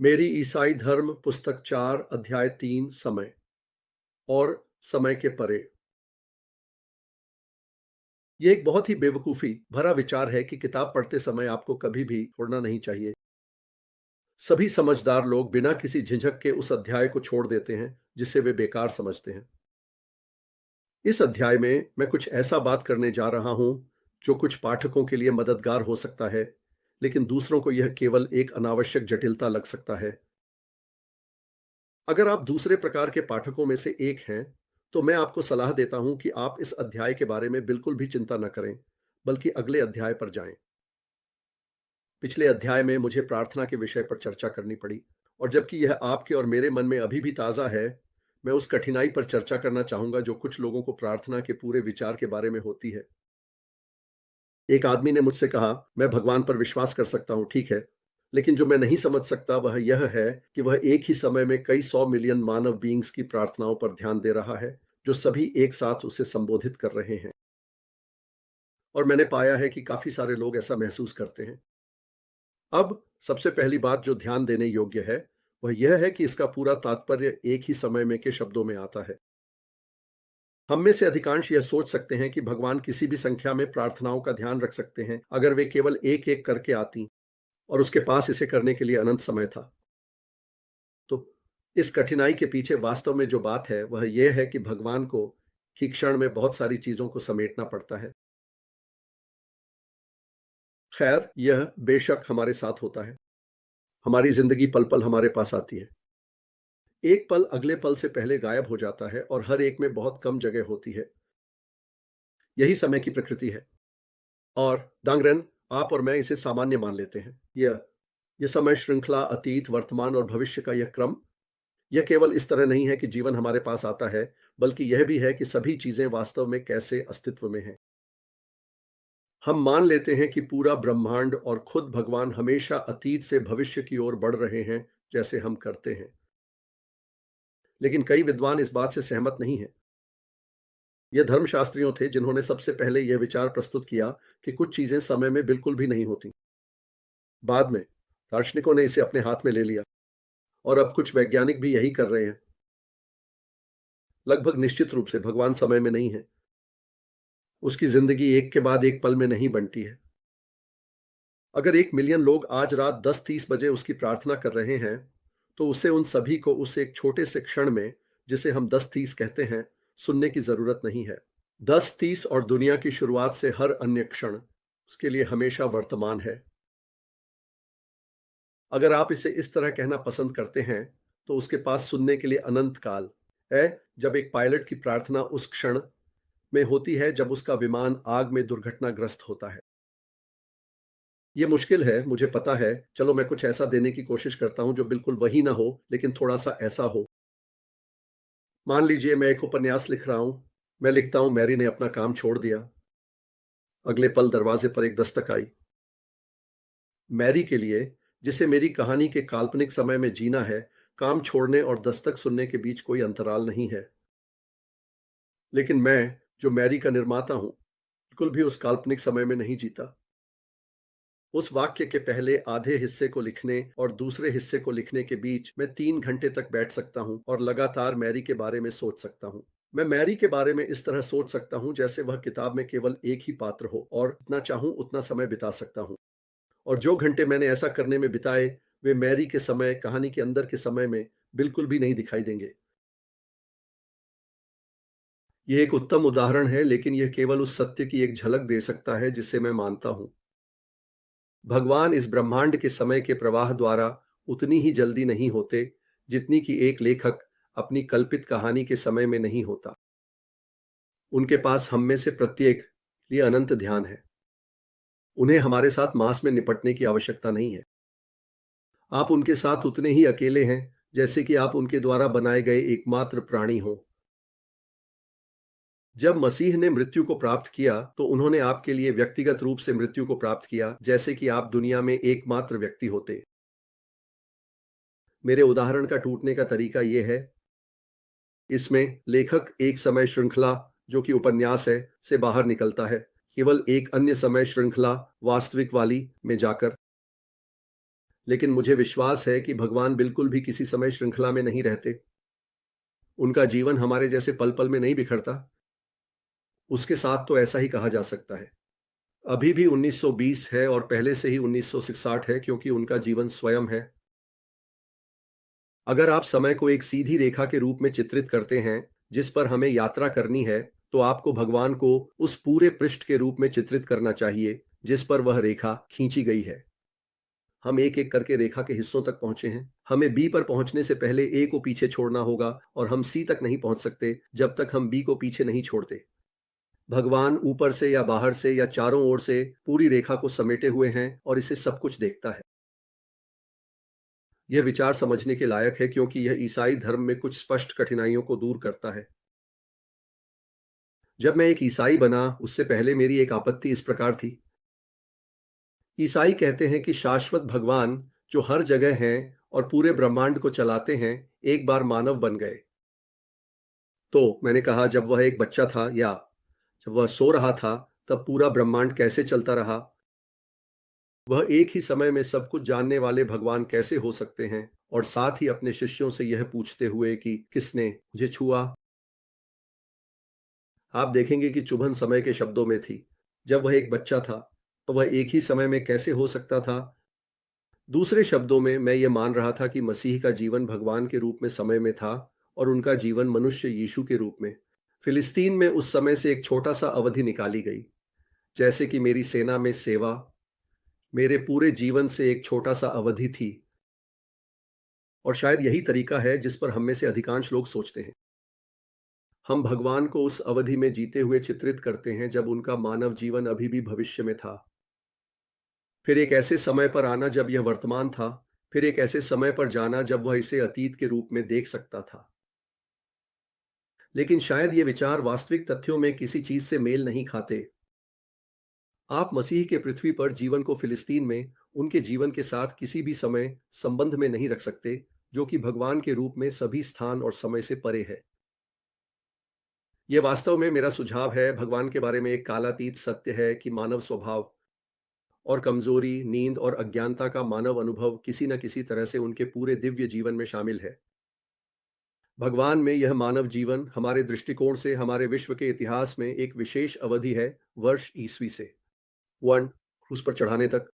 मेरी ईसाई धर्म पुस्तक 4 अध्याय 3 समय और समय के परे। ये एक बहुत ही बेवकूफ़ी भरा विचार है कि किताब पढ़ते समय आपको कभी भी छोड़ना नहीं चाहिए। सभी समझदार लोग बिना किसी झिझक के उस अध्याय को छोड़ देते हैं जिसे वे बेकार समझते हैं। इस अध्याय में मैं कुछ ऐसा बात करने जा रहा हूं जो कुछ पाठकों के लिए मददगार हो सकता है, लेकिन दूसरों को यह केवल एक अनावश्यक जटिलता लग सकता है। अगर आप दूसरे प्रकार के पाठकों में से एक हैं, तो मैं आपको सलाह देता हूं कि आप इस अध्याय के बारे में बिल्कुल भी चिंता न करें, बल्कि अगले अध्याय पर जाएं। पिछले अध्याय में मुझे प्रार्थना के विषय पर चर्चा करनी पड़ी, और जबकि यह आपके और मेरे मन में अभी भी ताज़ा है, मैं उस कठिनाई पर चर्चा करना चाहूंगा जो कुछ लोगों को प्रार्थना के पूरे विचार के बारे में होती है। एक आदमी ने मुझसे कहा, मैं भगवान पर विश्वास कर सकता हूं, ठीक है, लेकिन जो मैं नहीं समझ सकता वह यह है कि वह एक ही समय में कई 100 मिलियन मानव बीइंग्स की प्रार्थनाओं पर ध्यान दे रहा है, जो सभी एक साथ उसे संबोधित कर रहे हैं। और मैंने पाया है कि काफी सारे लोग ऐसा महसूस करते हैं। अब सबसे पहली बात जो ध्यान देने योग्य है, वह यह है कि इसका पूरा तात्पर्य एक ही समय में के शब्दों में आता है। हम में से अधिकांश यह सोच सकते हैं कि भगवान किसी भी संख्या में प्रार्थनाओं का ध्यान रख सकते हैं अगर वे केवल एक एक करके आती, और उसके पास इसे करने के लिए अनंत समय था। तो इस कठिनाई के पीछे वास्तव में जो बात है वह यह है कि भगवान को कि क्षण में बहुत सारी चीजों को समेटना पड़ता है। खैर, यह बेशक हमारे साथ होता है। हमारी जिंदगी पल पल हमारे पास आती है। एक पल अगले पल से पहले गायब हो जाता है और हर एक में बहुत कम जगह होती है। यही समय की प्रकृति है। और डांगरन, आप और मैं इसे सामान्य मान लेते हैं। यह समय श्रृंखला, अतीत, वर्तमान और भविष्य का यह क्रम, यह केवल इस तरह नहीं है कि जीवन हमारे पास आता है, बल्कि यह भी है कि सभी चीजें वास्तव में कैसे अस्तित्व में हैं। हम मान लेते हैं कि पूरा ब्रह्मांड और खुद भगवान हमेशा अतीत से भविष्य की ओर बढ़ रहे हैं, जैसे हम करते हैं। लेकिन कई विद्वान इस बात से सहमत नहीं हैं। यह धर्मशास्त्रियों थे जिन्होंने सबसे पहले यह विचार प्रस्तुत किया कि कुछ चीजें समय में बिल्कुल भी नहीं होती। बाद में दार्शनिकों ने इसे अपने हाथ में ले लिया, और अब कुछ वैज्ञानिक भी यही कर रहे हैं। लगभग निश्चित रूप से भगवान समय में नहीं है। उसकी जिंदगी एक के बाद एक पल में नहीं बनती है। अगर 1 मिलियन लोग आज रात 10:30 बजे उसकी प्रार्थना कर रहे हैं, तो उसे उन सभी को उस एक छोटे से क्षण में, जिसे हम 10:30 कहते हैं, सुनने की जरूरत नहीं है। 10:30 और दुनिया की शुरुआत से हर अन्य क्षण उसके लिए हमेशा वर्तमान है। अगर आप इसे इस तरह कहना पसंद करते हैं, तो उसके पास सुनने के लिए अनंत काल है। जब एक पायलट की प्रार्थना उस क्षण में होती है जब उसका विमान आग में दुर्घटनाग्रस्त होता है। यह मुश्किल है, मुझे पता है। चलो मैं कुछ ऐसा देने की कोशिश करता हूं जो बिल्कुल वही ना हो, लेकिन थोड़ा सा ऐसा हो। मान लीजिए मैं एक उपन्यास लिख रहा हूं। मैं लिखता हूं, मैरी ने अपना काम छोड़ दिया। अगले पल दरवाजे पर एक दस्तक आई। मैरी के लिए, जिसे मेरी कहानी के काल्पनिक समय में जीना है, काम छोड़ने और दस्तक सुनने के बीच कोई अंतराल नहीं है। लेकिन मैं, जो मैरी का निर्माता हूं, बिल्कुल भी उस काल्पनिक समय में नहीं जीता। उस वाक्य के पहले आधे हिस्से को लिखने और दूसरे हिस्से को लिखने के बीच मैं 3 घंटे तक बैठ सकता हूं और लगातार मैरी के बारे में सोच सकता हूं। मैं मैरी के बारे में इस तरह सोच सकता हूं जैसे वह किताब में केवल एक ही पात्र हो, और जितना चाहूं उतना समय बिता सकता हूं। और जो घंटे मैंने ऐसा करने में बिताए, वे मैरी के समय, कहानी के अंदर के समय में बिल्कुल भी नहीं दिखाई देंगे। यह एक उत्तम उदाहरण है, लेकिन यह केवल उस सत्य की एक झलक दे सकता है जिसे मैं मानता हूं। भगवान इस ब्रह्मांड के समय के प्रवाह द्वारा उतनी ही जल्दी नहीं होते जितनी कि एक लेखक अपनी कल्पित कहानी के समय में नहीं होता। उनके पास हम में से प्रत्येक लिए अनंत ध्यान है। उन्हें हमारे साथ मांस में निपटने की आवश्यकता नहीं है। आप उनके साथ उतने ही अकेले हैं जैसे कि आप उनके द्वारा बनाए गए एकमात्र प्राणी हों। जब मसीह ने मृत्यु को प्राप्त किया, तो उन्होंने आपके लिए व्यक्तिगत रूप से मृत्यु को प्राप्त किया, जैसे कि आप दुनिया में एकमात्र व्यक्ति होते। मेरे उदाहरण का टूटने का तरीका यह है, इसमें लेखक एक समय श्रृंखला, जो कि उपन्यास है, से बाहर निकलता है, केवल एक अन्य समय श्रृंखला, वास्तविक वाली, में जाकर। लेकिन मुझे विश्वास है कि भगवान बिल्कुल भी किसी समय श्रृंखला में नहीं रहते। उनका जीवन हमारे जैसे पल-पल में नहीं बिखरता। उसके साथ तो ऐसा ही कहा जा सकता है। अभी भी 1920 है और पहले से ही 1960 है क्योंकि उनका जीवन स्वयं है। अगर आप समय को एक सीधी रेखा के रूप में चित्रित करते हैं, जिस पर हमें यात्रा करनी है, तो आपको भगवान को उस पूरे पृष्ठ के रूप में चित्रित करना चाहिए, जिस पर वह रेखा खींची गई है। हम एक-एक करके रेखा के हिस्सों तक पहुंचे हैं। हमें बी पर पहुंचने से पहले ए को पीछे छोड़ना होगा और हम सी तक नहीं पहुंच सकते जब तक हम बी को पीछे नहीं छोड़ते। भगवान ऊपर से या बाहर से या चारों ओर से पूरी रेखा को समेटे हुए हैं और इसे सब कुछ देखता है। यह विचार समझने के लायक है क्योंकि यह ईसाई धर्म में कुछ स्पष्ट कठिनाइयों को दूर करता है। जब मैं एक ईसाई बना, उससे पहले मेरी एक आपत्ति इस प्रकार थी। ईसाई कहते हैं कि शाश्वत भगवान, जो हर जगह हैं और पूरे ब्रह्मांड को चलाते हैं, एक बार मानव बन गए। तो मैंने कहा, जब वह एक बच्चा था या जब वह सो रहा था, तब पूरा ब्रह्मांड कैसे चलता रहा? वह एक ही समय में सब कुछ जानने वाले भगवान कैसे हो सकते हैं? और साथ ही अपने शिष्यों से यह पूछते हुए कि किसने मुझे छुआ? आप देखेंगे कि चुभन समय के शब्दों में थी। जब वह एक बच्चा था, तो वह एक ही समय में कैसे हो सकता था? दूसरे शब्दों में, मैं ये मान रहा था कि मसीह का जीवन भगवान के रूप में समय में था और उनका जीवन मनुष्य यीशु के रूप में। फिलिस्तीन में उस समय से एक छोटा सा अवधि निकाली गई, जैसे कि मेरी सेना में सेवा मेरे पूरे जीवन से एक छोटा सा अवधि थी। और शायद यही तरीका है जिस पर हम में से अधिकांश लोग सोचते हैं। हम भगवान को उस अवधि में जीते हुए चित्रित करते हैं जब उनका मानव जीवन अभी भी भविष्य में था। फिर एक ऐसे समय पर आना जब यह वर्तमान था, फिर एक ऐसे समय पर जाना जब वह इसे अतीत के रूप में देख सकता था। लेकिन शायद ये विचार वास्तविक तथ्यों में किसी चीज से मेल नहीं खाते। आप मसीह के पृथ्वी पर जीवन को फिलिस्तीन में उनके जीवन के साथ किसी भी समय संबंध में नहीं रख सकते, जो कि भगवान के रूप में सभी स्थान और समय से परे है। यह वास्तव में मेरा सुझाव है। भगवान के बारे में एक कालातीत सत्य है कि मानव स्वभाव और कमजोरी, नींद और अज्ञानता का मानव अनुभव किसी न किसी तरह से उनके पूरे दिव्य जीवन में शामिल है। भगवान में यह मानव जीवन हमारे दृष्टिकोण से हमारे विश्व के इतिहास में एक विशेष अवधि है, वर्ष ईस्वी से वन क्रूस पर चढ़ाने तक।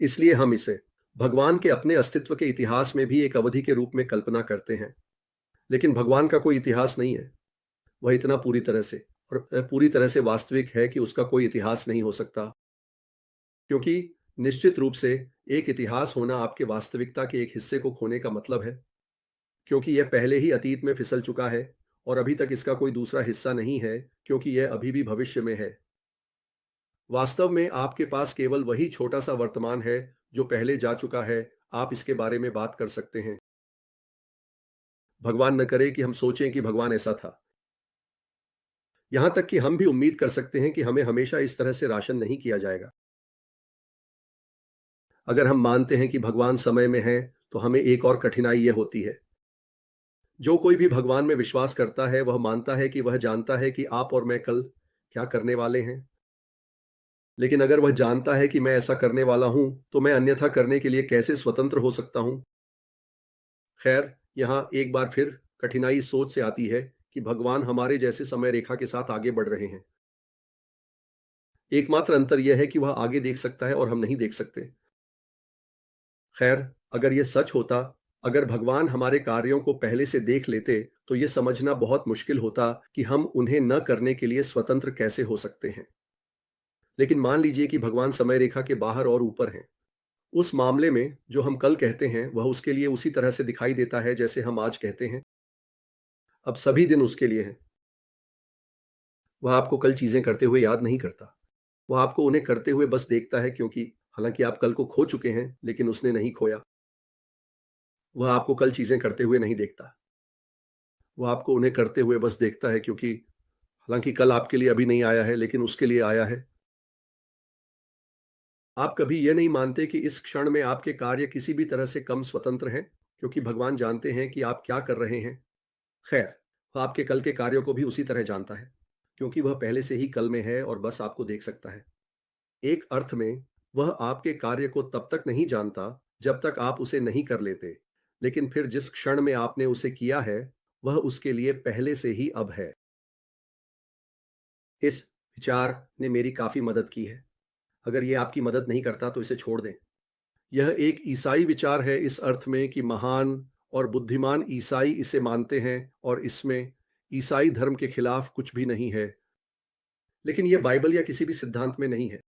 इसलिए हम इसे भगवान के अपने अस्तित्व के इतिहास में भी एक अवधि के रूप में कल्पना करते हैं। लेकिन भगवान का कोई इतिहास नहीं है। वह इतना पूरी तरह से और पूरी तरह से वास्तविक है कि उसका कोई इतिहास नहीं हो सकता, क्योंकि निश्चित रूप से एक इतिहास होना आपके वास्तविकता के एक हिस्से को खोने का मतलब है, क्योंकि यह पहले ही अतीत में फिसल चुका है और अभी तक इसका कोई दूसरा हिस्सा नहीं है, क्योंकि यह अभी भी भविष्य में है। वास्तव में आपके पास केवल वही छोटा सा वर्तमान है जो पहले जा चुका है। आप इसके बारे में बात कर सकते हैं। भगवान न करे कि हम सोचें कि भगवान ऐसा था। यहां तक कि हम भी उम्मीद कर सकते हैं कि हमें हमेशा इस तरह से राशन नहीं किया जाएगा। अगर हम मानते हैं कि भगवान समय में है, तो हमें एक और कठिनाई यह होती है। जो कोई भी भगवान में विश्वास करता है, वह मानता है कि वह जानता है कि आप और मैं कल क्या करने वाले हैं। लेकिन अगर वह जानता है कि मैं ऐसा करने वाला हूं, तो मैं अन्यथा करने के लिए कैसे स्वतंत्र हो सकता हूं? खैर, यहां एक बार फिर कठिनाई इस सोच से आती है कि भगवान हमारे जैसे समय रेखा के साथ आगे बढ़ रहे हैं। एकमात्र अंतर यह है कि वह आगे देख सकता है और हम नहीं देख सकते। खैर, अगर यह सच होता, अगर भगवान हमारे कार्यों को पहले से देख लेते, तो यह समझना बहुत मुश्किल होता कि हम उन्हें न करने के लिए स्वतंत्र कैसे हो सकते हैं। लेकिन मान लीजिए कि भगवान समय रेखा के बाहर और ऊपर हैं। उस मामले में जो हम कल कहते हैं, वह उसके लिए उसी तरह से दिखाई देता है जैसे हम आज कहते हैं। अब सभी दिन उसके लिए हैं। वह आपको कल चीजें करते हुए याद नहीं करता। वह आपको उन्हें करते हुए बस देखता है, क्योंकि हालांकि आप कल को खो चुके हैं, लेकिन उसने नहीं खोया। वह आपको कल चीजें करते हुए नहीं देखता। वह आपको उन्हें करते हुए बस देखता है, क्योंकि हालांकि कल आपके लिए अभी नहीं आया है, लेकिन उसके लिए आया है। आप कभी यह नहीं मानते कि इस क्षण में आपके कार्य किसी भी तरह से कम स्वतंत्र हैं, क्योंकि भगवान जानते हैं कि आप क्या कर रहे हैं। खैर, वह आपके कल के कार्यों को भी उसी तरह जानता है, क्योंकि वह पहले से ही कल में है और बस आपको देख सकता है। एक अर्थ में वह आपके कार्य को तब तक नहीं जानता जब तक आप उसे नहीं कर लेते, लेकिन फिर जिस क्षण में आपने उसे किया है, वह उसके लिए पहले से ही अब है। इस विचार ने मेरी काफ़ी मदद की है। अगर ये आपकी मदद नहीं करता तो इसे छोड़ दें। यह एक ईसाई विचार है इस अर्थ में कि महान और बुद्धिमान ईसाई इसे मानते हैं और इसमें ईसाई धर्म के खिलाफ कुछ भी नहीं है, लेकिन यह बाइबल या किसी भी सिद्धांत में नहीं है।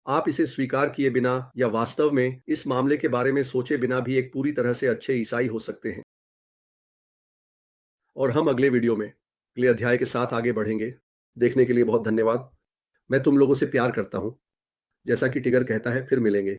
आप इसे स्वीकार किए बिना या वास्तव में इस मामले के बारे में सोचे बिना भी एक पूरी तरह से अच्छे ईसाई हो सकते हैं। और हम अगले वीडियो में अगले अध्याय के साथ आगे बढ़ेंगे। देखने के लिए बहुत धन्यवाद। मैं तुम लोगों से प्यार करता हूं। जैसा कि टिगर कहता है, फिर मिलेंगे।